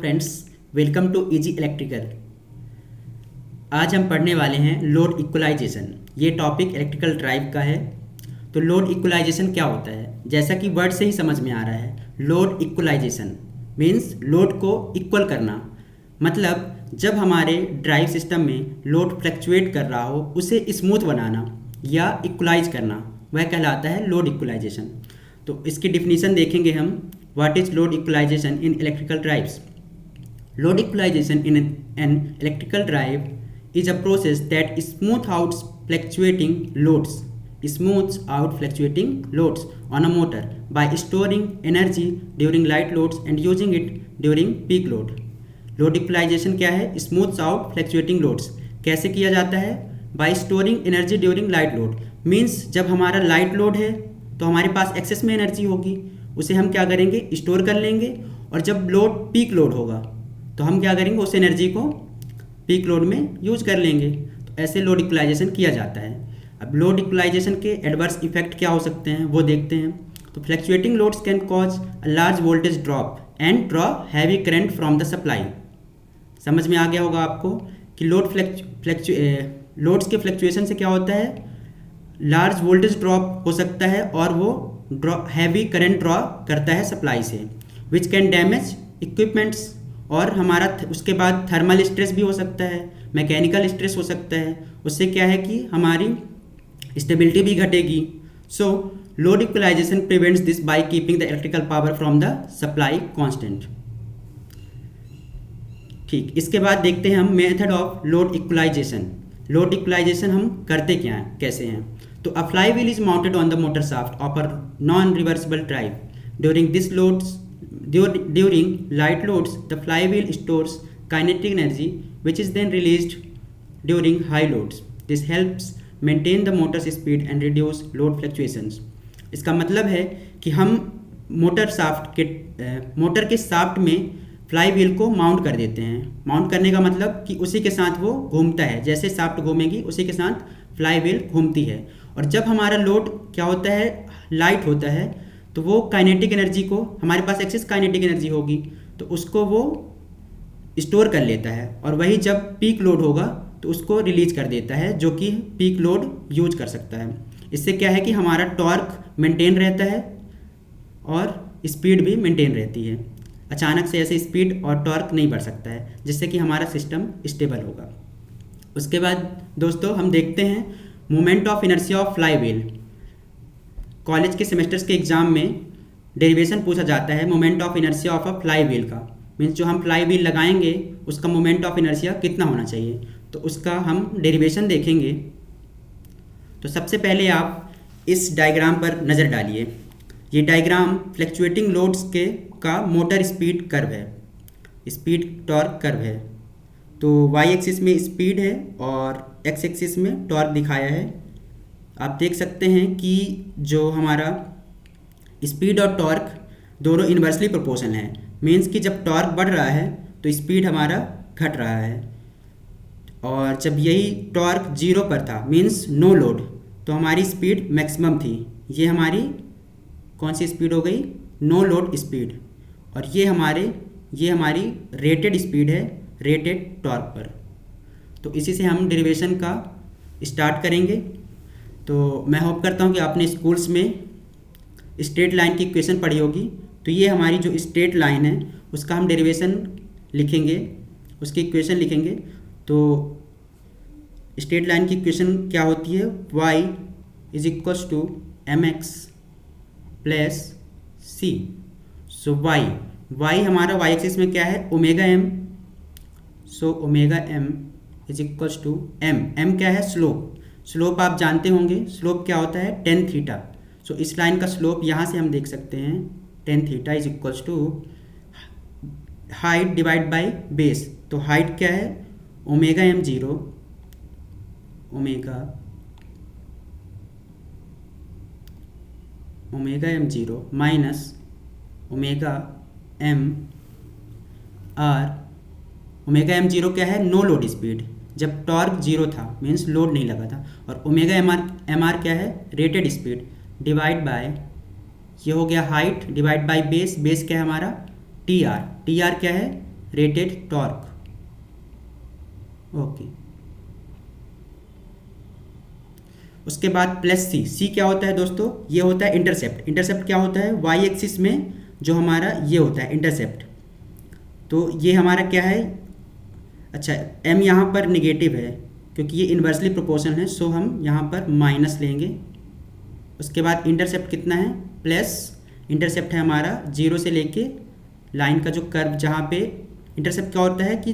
Friends, welcome to easy electrical. आज हम पढ़ने वाले हैं लोड इक्वलाइजेशन। ये टॉपिक इलेक्ट्रिकल ड्राइव का है। तो लोड इक्वलाइजेशन क्या होता है? जैसा कि वर्ड से ही समझ में आ रहा है, लोड इक्वलाइजेशन मीन्स लोड को इक्वल करना। मतलब जब हमारे ड्राइव सिस्टम में लोड फ्लक्चुएट कर रहा हो उसे स्मूथ बनाना या इक्वलाइज करना, वह कहलाता है लोड इक्वलाइजेशन। तो इसकी डिफिनीशन देखेंगे हम। What is load equalization in electrical drives? Load equalization in an electrical drive is a process that smooths out fluctuating loads on a motor by storing energy during light loads and using it during peak load. Load equalization क्या है? Smooths out fluctuating loads। कैसे किया जाता है? By storing energy during light load। Means जब हमारा light load है तो हमारे पास एक्सेस में एनर्जी होगी, उसे हम क्या करेंगे? स्टोर कर लेंगे। और जब लोड पीक लोड होगा तो हम क्या करेंगे? उस एनर्जी को पीक लोड में यूज कर लेंगे। तो ऐसे लोड इक्वलाइजेशन किया जाता है। अब लोड इक्वलाइजेशन के एडवर्स इफेक्ट क्या हो सकते हैं वो देखते हैं। तो fluctuating loads can cause a large voltage drop and draw heavy current from the supply. समझ में आ गया होगा आपको कि लोड्स के फ्लक्चुएशन से क्या होता है? लार्ज वोल्टेज ड्रॉप हो सकता है और वो हैवी करंट ड्रॉ करता है सप्लाई से, विच कैन डैमेज इक्विपमेंट्स। और हमारा उसके बाद थर्मल स्ट्रेस भी हो सकता है, मैकेनिकल स्ट्रेस हो सकता है। उससे क्या है कि हमारी स्टेबिलिटी भी घटेगी। So load equalization prevents this by keeping the electrical power from the supply constant. ठीक, इसके बाद देखते हैं हम method of load equalization. Load equalization हम करते क्या हैं, कैसे हैं? तो a flywheel is mounted on the motor shaft of a non reversible drive. During light loads, the flywheel stores kinetic energy which is then released during high loads. This helps maintain the motor's speed and reduce load fluctuations. इसका मतलब है कि हम motor के shaft में fly wheel को mount कर देते हैं। माउंट करने का मतलब कि उसी के साथ वो घूमता है, जैसे शाफ्ट घूमेगी उसी के साथ फ्लाई व्हील घूमती है। और जब हमारा लोड क्या होता है? लाइट होता है, तो वो काइनेटिक एनर्जी को, हमारे पास एक्सेस काइनेटिक एनर्जी होगी तो उसको वो स्टोर कर लेता है, और वही जब पीक लोड होगा तो उसको रिलीज कर देता है, जो कि पीक लोड यूज कर सकता है। इससे क्या है कि हमारा टॉर्क मेंटेन रहता है और स्पीड भी मेंटेन रहती है। अचानक से ऐसे स्पीड और टॉर्क नहीं बढ़ सकता है, जिससे कि हमारा सिस्टम स्टेबल होगा। उसके बाद दोस्तों हम देखते हैं moment of inertia of fly wheel. College के सेमेस्टर्स के एग्जाम में डेरिवेशन पूछा जाता है moment of inertia of a fly wheel का। मीन्स जो हम फ्लाई व्हील लगाएंगे उसका मोमेंट ऑफ इनर्शिया कितना होना चाहिए, तो उसका हम डेरिवेशन देखेंगे। तो सबसे पहले आप इस डायग्राम पर नज़र डालिए। ये डायग्राम फ्लक्चुएटिंग लोड्स का मोटर स्पीड कर्व है, स्पीड टॉर्क कर्व है। तो वाई एक्सिस में स्पीड है और एक्स एक्सिस में टॉर्क दिखाया है। आप देख सकते हैं कि जो हमारा स्पीड और टॉर्क दोनों इन्वर्सली प्रोपोर्शनल हैं। मीन्स कि जब टॉर्क बढ़ रहा है तो स्पीड हमारा घट रहा है, और जब यही टॉर्क जीरो पर था मीन्स नो लोड, तो हमारी स्पीड मैक्सिमम थी। ये हमारी कौन सी स्पीड हो गई? No load speed. और ये हमारी रेटेड स्पीड है, रेटेड टॉर्क पर। तो इसी से हम डेरिवेशन का स्टार्ट करेंगे। तो मैं होप करता हूँ कि आपने स्कूल्स में स्ट्रेट लाइन की इक्वेशन पढ़ी होगी। तो ये हमारी जो स्ट्रेट लाइन है उसका हम डेरिवेशन लिखेंगे, उसकी इक्वेशन लिखेंगे। तो स्ट्रेट लाइन की इक्वेशन क्या होती है? y is equals to mx plus c। So y हमारा y एक्सिस में क्या है? Omega m। So omega m is equals to m क्या है? स्लोप आप जानते होंगे, स्लोप क्या होता है? tan theta. सो इस लाइन का स्लोप यहाँ से हम देख सकते हैं, tan theta is equals to height divide by base. तो हाइट क्या है? Omega m zero minus omega m zero क्या है? नो लोड स्पीड, जब टॉर्क जीरो था मीन्स लोड नहीं लगा था। और ओमेगा एम आर क्या है? रेटेड स्पीड डिवाइड बाय, ये हो गया हाइट डिवाइड बाय बेस क्या है हमारा? टी आर क्या है? Rated torque. ओके, उसके बाद प्लस सी क्या होता है दोस्तों? ये होता है इंटरसेप्ट। इंटरसेप्ट क्या होता है? वाई एक्सिस में जो हमारा ये होता है इंटरसेप्ट, तो ये हमारा क्या है? अच्छा, एम यहाँ पर निगेटिव है क्योंकि ये इन्वर्सली प्रोपोर्शनल है, सो हम यहाँ पर माइनस लेंगे। उसके बाद इंटरसेप्ट कितना है? प्लस। इंटरसेप्ट है हमारा 0 से लेके लाइन का जो कर्व, जहाँ पे इंटरसेप्ट क्या होता है कि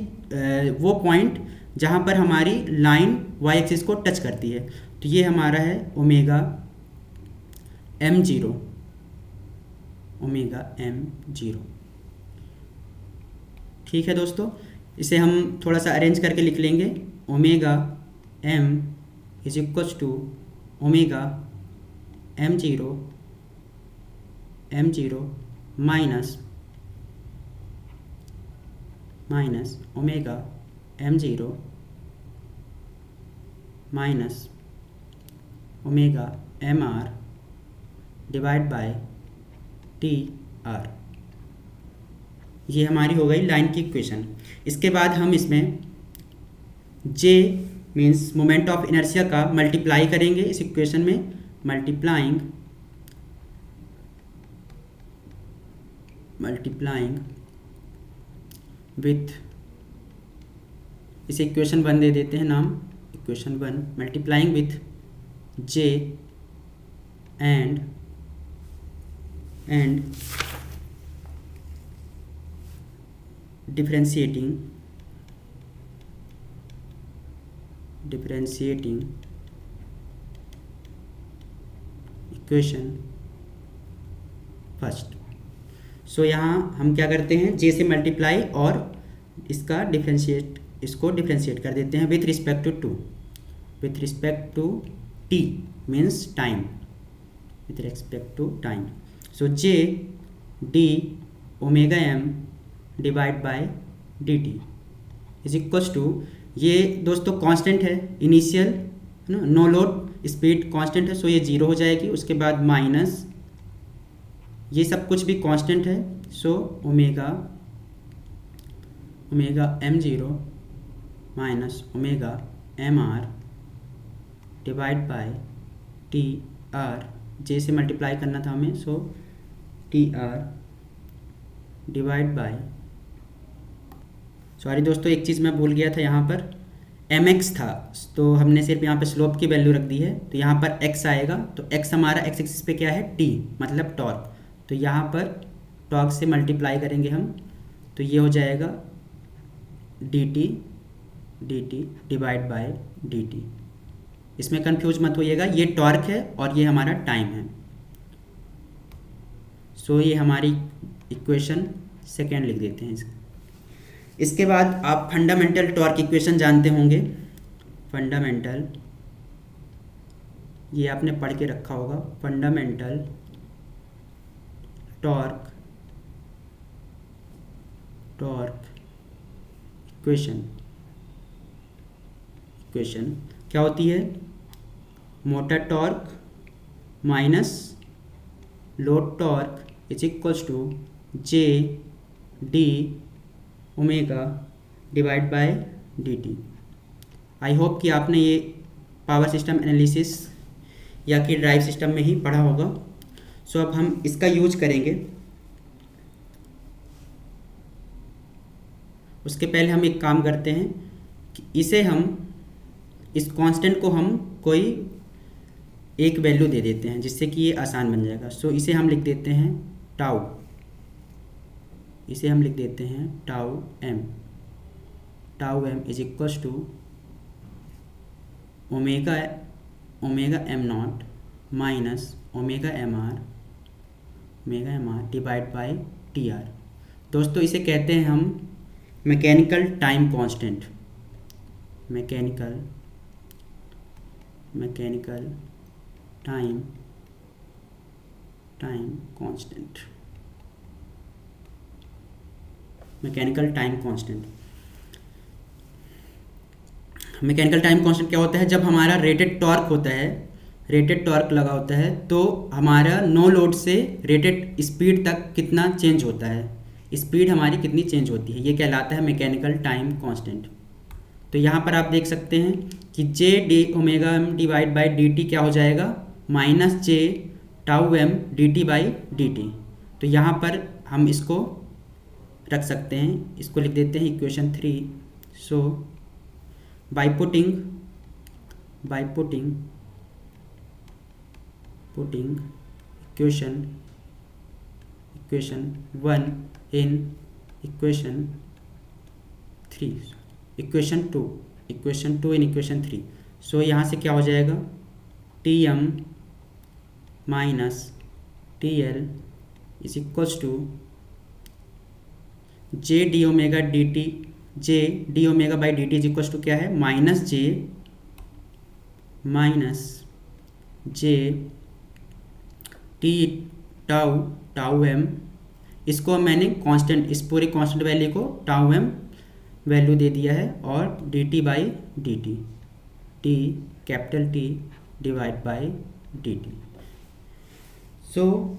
वो पॉइंट जहाँ पर हमारी लाइन वाई एक्सिस को टच करती है, तो ये हमारा है ओमेगा m0, ओमेगा m0। ठीक है दोस्तों, इसे हम थोड़ा सा अरेंज करके लिख लेंगे। Omega m is equals to omega m0 minus omega m0 minus omega mr divide by TR। ये हमारी हो गई लाइन की इक्वेशन। इसके बाद हम इसमें J means moment of inertia का मल्टीप्लाई करेंगे इस इक्वेशन में। मल्टीप्लाइंग विथ, इसे इक्वेशन 1 दे देते हैं नाम, equation 1। Multiplying with J and differentiating equation first. So यहाँ हम क्या करते हैं? J से मल्टीप्लाई और इसका डिफ्रेंशिएट कर देते हैं with respect to t means time, with respect to time. So J d omega m divide by dt is equals to, ये दोस्तों कांस्टेंट है इनिशियल, है ना, नो लोड स्पीड कांस्टेंट है, सो ये 0 हो जाएगी। उसके बाद माइनस ये सब कुछ भी कांस्टेंट है, so omega m0 minus omega mr divide by TR। J से मल्टीप्लाई करना था हमें, सो TR डिवाइड बाय, सॉरी दोस्तों एक चीज़ मैं भूल गया था, यहाँ पर mx था तो हमने सिर्फ यहाँ पे स्लोप की वैल्यू रख दी है, तो यहाँ पर x आएगा। तो x हमारा x एक्सिस पे क्या है? t मतलब टॉर्क। तो यहाँ पर टॉर्क से मल्टीप्लाई करेंगे हम, तो ये हो जाएगा dt डिवाइड बाय dt। इसमें कंफ्यूज मत होइएगा, ये टॉर्क है और ये हमारा टाइम है। सो ये हमारी इक्वेशन सेकेंड लिख देते हैं इसके बाद आप फंडामेंटल टॉर्क इक्वेशन जानते होंगे। फंडामेंटल, ये आपने पढ़ के रखा होगा, फंडामेंटल टॉर्क इक्वेशन क्या होती है? Motor torque minus load torque is equals to J D omega divide by dt। I hope कि आपने ये पावर सिस्टम एनालिसिस या कि ड्राइव सिस्टम में ही पढ़ा होगा। सो अब हम इसका यूज करेंगे। उसके पहले हम एक काम करते हैं कि इस कांस्टेंट को हम कोई एक वैल्यू दे देते हैं जिससे कि ये आसान बन जाएगा। सो इसे हम लिख देते हैं टाउ, इसे हम लिख देते हैं tau m is equals to omega m0 minus omega mr divide by TR। दोस्तों इसे कहते हैं हम mechanical time constant, mechanical time constant, mechanical time constant. Mechanical time constant क्या होता है? जब हमारा रेटेड टॉर्क होता है, रेटेड टॉर्क लगा होता है, तो हमारा नो लोड से रेटेड स्पीड तक कितना चेंज होता है, स्पीड हमारी कितनी चेंज होती है, ये कहलाता है मैकेनिकल टाइम कांस्टेंट। तो यहाँ पर आप देख सकते हैं कि J D omega M divide by D T क्या हो जाएगा, minus J tau M D T by D T. तो यहाँ पर हम इसको रख सकते हैं, इसको लिख देते हैं equation 3। So by putting equation 1 in equation 2 in equation 3। So यहाँ से क्या हो जाएगा, T M minus T L is equals to J D omega D T, J D omega by D T is equals to क्या है, minus J T tau M. इसको मैंने constant, इस पूरी कांस्टेंट वैल्यू को टाउ एम वैल्यू दे दिया है, और D T by D T, T capital T divide by D T. So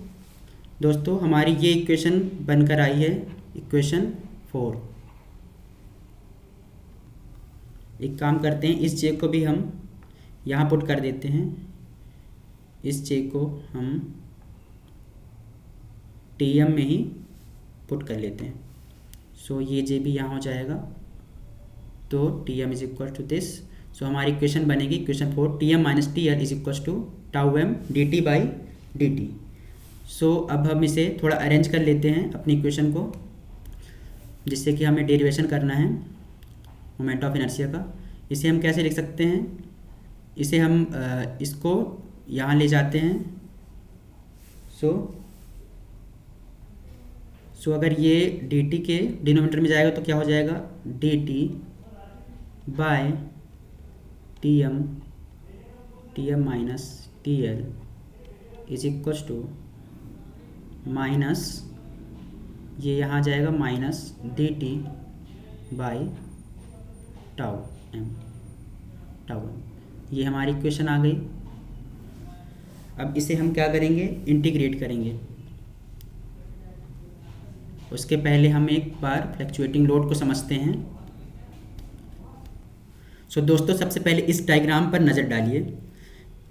दोस्तों हमारी ये इक्वेशन बनकर आई है इक्वेशन 4। एक काम करते हैं, इस जे को भी हम यहाँ पुट कर देते हैं, इस जे को हम टी एम में ही पुट कर लेते हैं। सो ये जे भी यहाँ हो जाएगा, तो T M is equal to this. So हमारी इक्वेशन बनेगी equation 4, T M minus T L is equal to tau M D T by D T. So अब हम इसे थोड़ा अरेंज कर लेते हैं अपनी इक्वेशन को, जिससे कि हमें डेरिवेशन करना है मोमेंट ऑफ इनर्शिया का। इसे हम कैसे लिख सकते हैं, इसे हम इसको यहाँ ले जाते हैं। सो अगर ये डी टी के डिनोमिनेटर में जाएगा तो क्या हो जाएगा, D T by T M minus T L is equals to minus, ये यहाँ जाएगा minus D T by tau M. ये हमारी इक्वेशन आ गई। अब इसे हम क्या करेंगे, इंटीग्रेट करेंगे। उसके पहले हम एक बार फ्लक्चुएटिंग लोड को समझते हैं। सो दोस्तों सबसे पहले इस डायग्राम पर नज़र डालिए।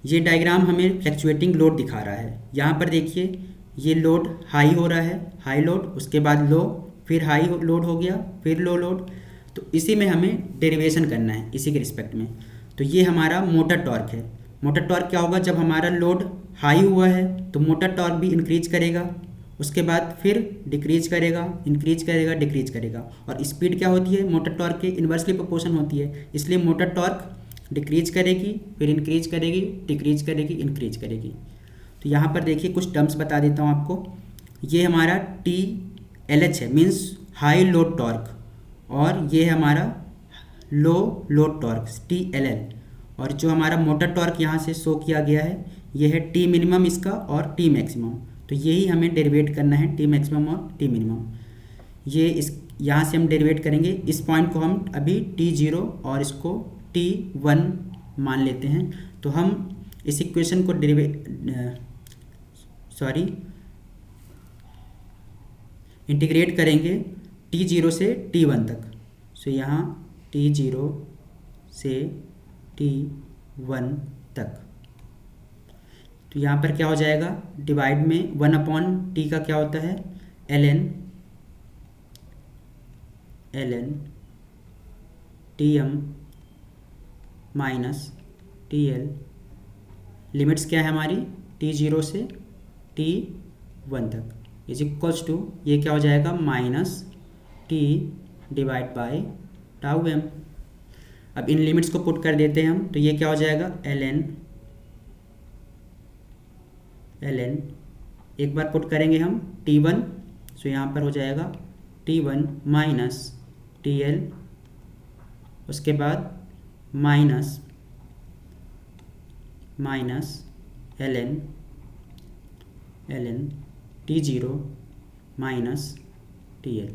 ये डायग्राम हमें फ्लक्चुएटिंग लोड दिखा रहा है। यहाँ पर देखिए ये लोड हाई हो रहा है, हाई लोड, उसके बाद लो, फिर हाई लोड हो गया, फिर लो लोड। तो इसी में हमें डेरिवेशन करना है, इसी के रिस्पेक्ट में। तो ये हमारा मोटर टॉर्क है। मोटर टॉर्क क्या होगा, जब हमारा लोड हाई हुआ है तो मोटर टॉर्क भी इंक्रीज करेगा, उसके बाद फिर डिक्रीज करेगा, इंक्रीज करेगा, डिक्रीज करेगा। और स्पीड क्या होती है, मोटर टॉर्क के इन्वर्सली प्रोपोर्शन होती है। इसलिए मोटर टॉर्क डिक्रीज करेगी, फिर इंक्रीज करेगी, डिक्रीज करेगी, इंक्रीज करेगी। तो यहाँ पर देखिए कुछ टर्म्स बता देता हूँ आपको। ये हमारा टी एल एच है, मीन्स हाई लोड टॉर्क, और ये है हमारा low load torque T L L. और जो हमारा मोटर टॉर्क यहाँ से शो किया गया है ये है टी मिनिमम इसका और टी मैक्सिमम। तो यही हमें डेरिवेट करना है, टी मैक्सिमम और टी मिनिमम। ये इस यहाँ से हम डेरिवेट करेंगे। इस पॉइंट को हम अभी T0 और इसको T1 मान लेते हैं। तो हम इस इक्वेशन को इंटीग्रेट करेंगे T0 से T1 तक। सो यहाँ T0 से T1 तक। तो यहाँ पर क्या हो जाएगा, डिवाइड में 1/T का क्या होता है, ln Tm minus TL। Limits क्या है हमारी, T0 से T1 तक इज इक्वल्स टू, ये क्या हो जाएगा, minus T divide by tau M. अब इन लिमिट्स को पुट कर देते हैं हम, तो ये क्या हो जाएगा, ln एक बार पुट करेंगे हम T1। सो यहाँ पर हो जाएगा T1 माइनस TL, उसके बाद minus ln T0 minus TL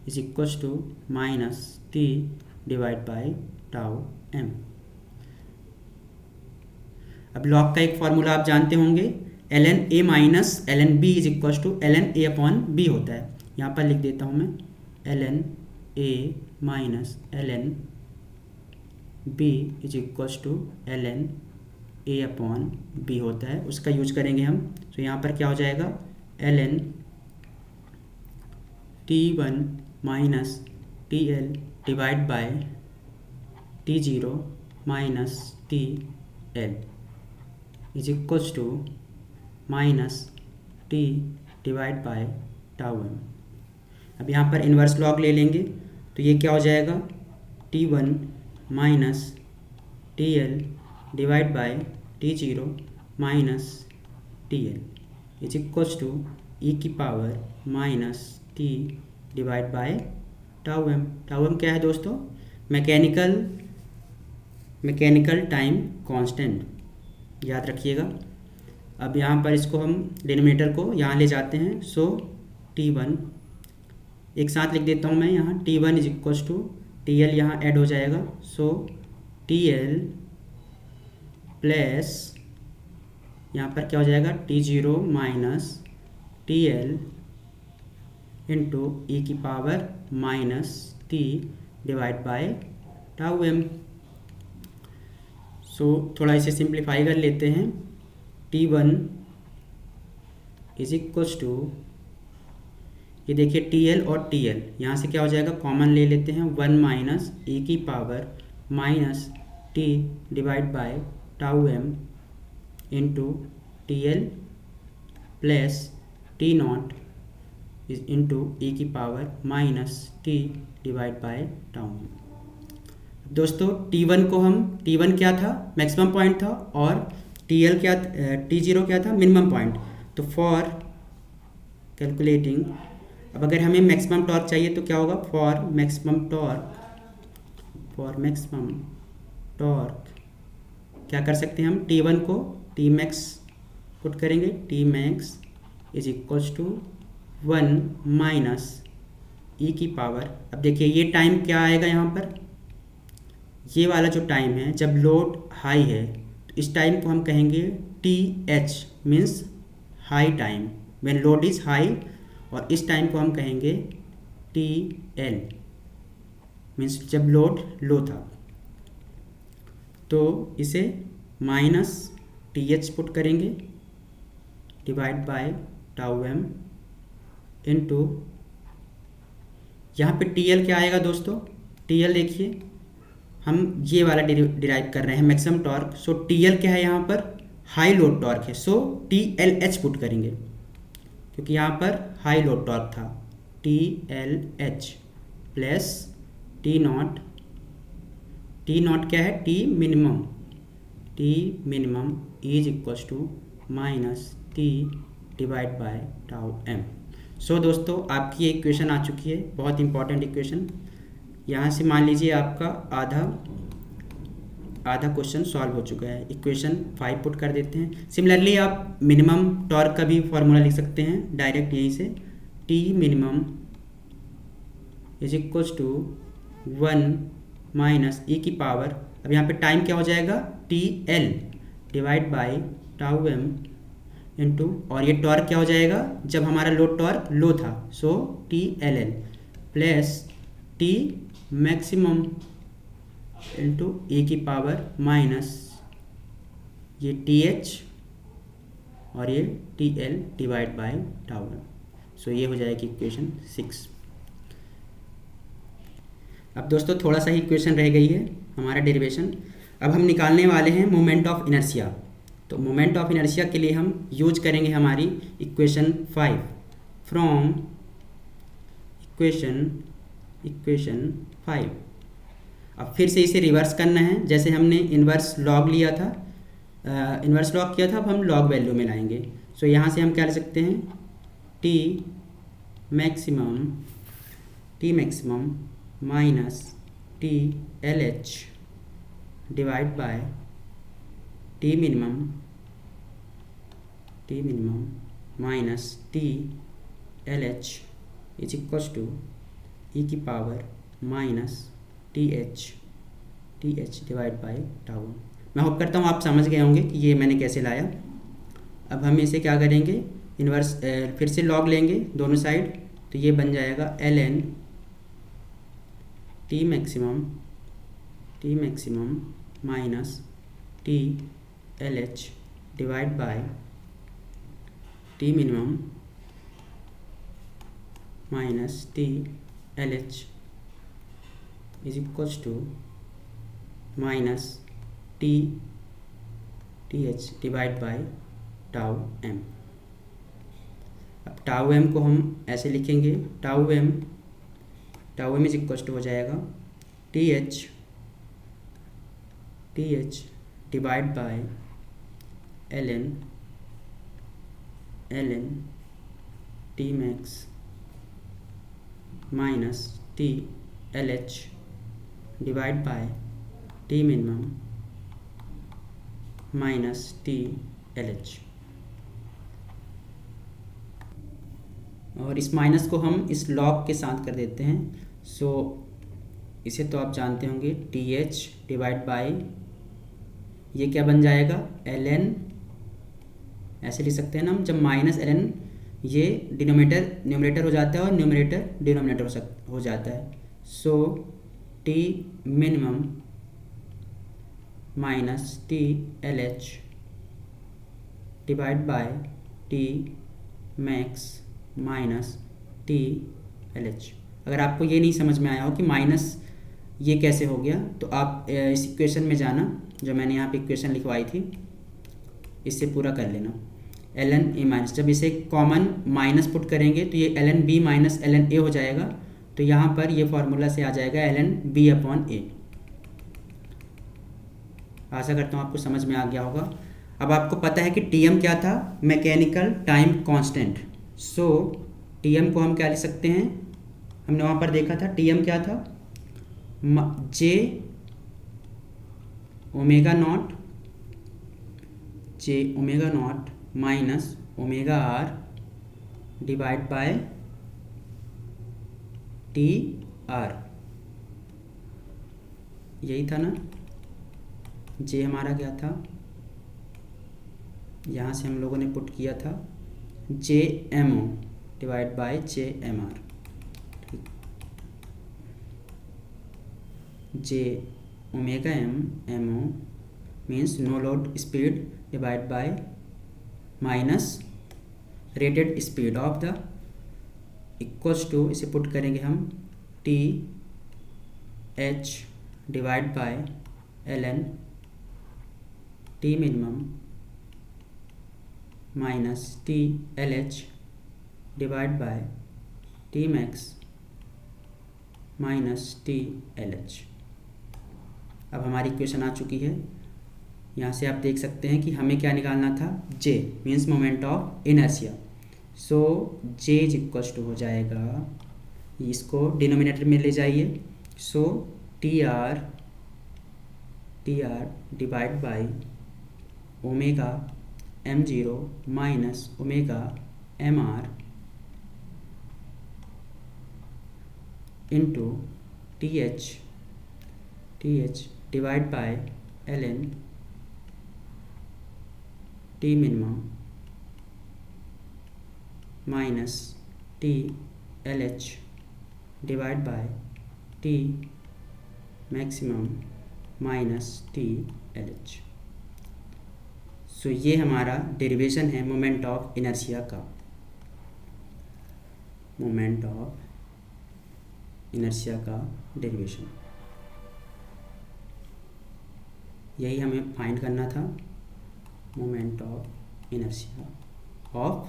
is equals to minus T divide by tau M. अब लॉग का एक फॉर्मूला आप जानते होंगे, ln a minus ln b is equal to ln a upon b होता है। यहाँ पर लिख देता हूँ मैं ln a minus ln b is equal to ln a upon b होता है, उसका यूज करेंगे हम। तो यहाँ पर क्या हो जाएगा ln t1 minus tl divide by t0 minus tl is equal to minus t divide by tau m। अब यहाँ पर इन्वर्स लॉग ले लेंगे तो ये क्या हो जाएगा t1 minus tl divide by t0 minus tl is equal to e की power minus t divide by tau m। Tau m क्या है दोस्तों? मैकेनिकल टाइम कांस्टेंट, याद रखिएगा। अब यहाँ पर इसको हम डिनोमिनेटर को यहाँ ले जाते हैं। सो t1 एक साथ लिख देता हूँ मैं यहाँ, t1 is equal to tl यहाँ ऐड हो जाएगा। सो tl प्लस यहाँ पर क्या हो जाएगा t0 minus tl into E की power minus t divide by tau m। सो थोड़ा इसे सिंप्लीफाई कर लेते हैं। t1 इज इक्वल टू, ये देखिए tl और tl यहाँ से क्या हो जाएगा कॉमन ले लेते हैं, 1 माइनस ई की power minus t divide by tau m into tl plus t naught is into E की power minus t divide by tau m। दोस्तों t1 क्या था? मैक्सिमम पॉइंट था, और tl क्या, t0 क्या था? Minimum point. तो फॉर कैलकुलेटिंग, अब अगर हमें मैक्सिमम टॉर्क चाहिए तो क्या होगा? फॉर मैक्सिमम टॉर्क क्या कर सकते हैं हम? t1 को tmax पुट करेंगे, tmax is equals to 1 minus E की पावर। अब देखिए ये टाइम क्या आएगा यहाँ पर, ये वाला जो टाइम है जब लोड हाई है तो इस टाइम को हम कहेंगे TH means high time, when load is high. और इस टाइम को हम कहेंगे TL मीन्स जब लोड लो था। तो इसे माइनस TH पुट करेंगे divide by tau m into, यहाँ पे TL क्या आएगा दोस्तों? TL देखिए हम ये वाला डिराइव कर रहे हैं मैक्सिमम टॉर्क। सो TL क्या है यहाँ पर? हाई लोड टॉर्क है। सो TLH पुट करेंगे क्योंकि यहाँ पर हाई लोड टॉर्क था। TLH प्लस T नॉट क्या है? T minimum is equals to minus T divide by tau m। सो दोस्तों आपकी एक इक्वेशन आ चुकी है, बहुत इंपॉर्टेंट इक्वेशन। यहाँ से मान लीजिए आपका आधा क्वेश्चन सॉल्व हो चुका है। इक्वेशन 5 पुट कर देते हैं। सिमिलरली आप मिनिमम टॉर्क का भी फॉर्मूला लिख सकते हैं डायरेक्ट यहीं से, T minimum is equals to 1 minus E की पावर, अब यहाँ पे टाइम क्या हो जाएगा? TL divide by tau m into, और ये टॉर्क क्या हो जाएगा जब हमारा लोड टॉर्क लो था? So TLL plus T maximum into E की पावर माइनस ये TH और ये TL divide by tau m। So ये हो जाएगी इक्वेशन 6। अब दोस्तों थोड़ा सा ही इक्वेशन रह गई है हमारा डेरिवेशन। अब हम निकालने वाले हैं मोमेंट ऑफ इनर्शिया। तो मोमेंट ऑफ इनर्शिया के लिए हम यूज करेंगे हमारी इक्वेशन 5 फ्रॉम इक्वेशन 5। अब फिर से इसे रिवर्स करना है, जैसे हमने इन्वर्स लॉग लिया था, इन्वर्स लॉग किया था, अब हम लॉग वैल्यू में लाएंगे। सो यहाँ से हम क्या ले सकते हैं? T maximum minus TLH divide by T minimum minus TLH is equals to E की power minus TH divide by tau. मैं होप करता हूँ आप समझ गए होंगे कि ये मैंने कैसे लाया। अब हम इसे क्या करेंगे, इन्वर्स फिर से लॉग लेंगे दोनों साइड, तो ये बन जाएगा ln T maximum minus T L H divide by T minimum minus T L H is equals to minus T H divide by tau M. अब टाउ एम को हम ऐसे लिखेंगे, tau M is equals to हो जाएगा T H divide by ln T max minus T L H divide by T minimum minus T L H. और इस minus को हम इस लॉग के साथ कर देते हैं। सो इसे तो आप जानते होंगे, टी एच डिवाइड बाय ये क्या बन जाएगा ln, ऐसे लिख सकते हैं ना हम, जब माइनस ln ये डिनोमिनेटर न्यूमरेटर हो जाता है और न्यूमरेटर डिनोमिनेटर हो जाता है। So T minimum minus T L H divide by T max minus T L H. अगर आपको ये नहीं समझ में आया हो कि माइनस ये कैसे हो गया, तो आप इस इक्वेशन में जाना, जो मैंने यहाँ पे इक्वेशन लिखवाई थी, इससे पूरा कर लेना। ln a माइनस, जब इसे कॉमन माइनस पुट करेंगे तो ये ln b minus ln a हो जाएगा, तो यहाँ पर ये फॉर्मूला से आ जाएगा ln b अपॉन a। आशा करता हूँ आपको समझ में आ गया होगा। अब आपको पता है कि Tm क्या था, मैकेनिकल टाइम कांस्टेंट। सो Tm को हम क्या लिख सकते हैं, हमने वहाँ पर देखा था Tm क्या था, J omega naught minus omega R divide by T R, यही था ना। जे हमारा क्या था, यहाँ से हम लोगों ने पुट किया था J M O divide by J M R, ठीक। J omega M O means no load speed divide by minus rated speed of the, equals to, इसे पुट करेंगे हम T H divide by ln T minimum minus T L H divide by T max minus T L H. अब हमारी equation आ चुकी है। यहाँ से आप देख सकते हैं कि हमें क्या निकालना था, J means moment of inertia. So J is equals to हो जाएगा, इसको डिनोमिनेटर में ले जाइए, so T R divide by omega m0 minus omega mr into T H divide by ln T minimum minus T L H divide by T maximum minus T L H. So ये हमारा derivation है moment of inertia का, moment of inertia का derivation, यही हमें find करना था, moment of inertia of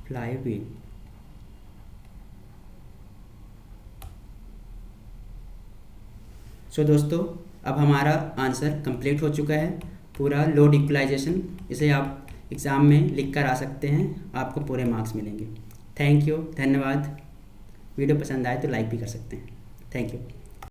flywheel. So दोस्तों, अब हमारा आंसर कंप्लीट हो चुका है, पूरा लोड इक्वलाइजेशन। इसे आप एग्ज़ाम में लिख कर आ सकते हैं, आपको पूरे मार्क्स मिलेंगे। थैंक यू, धन्यवाद। वीडियो पसंद आए तो लाइक भी कर सकते हैं। Thank you.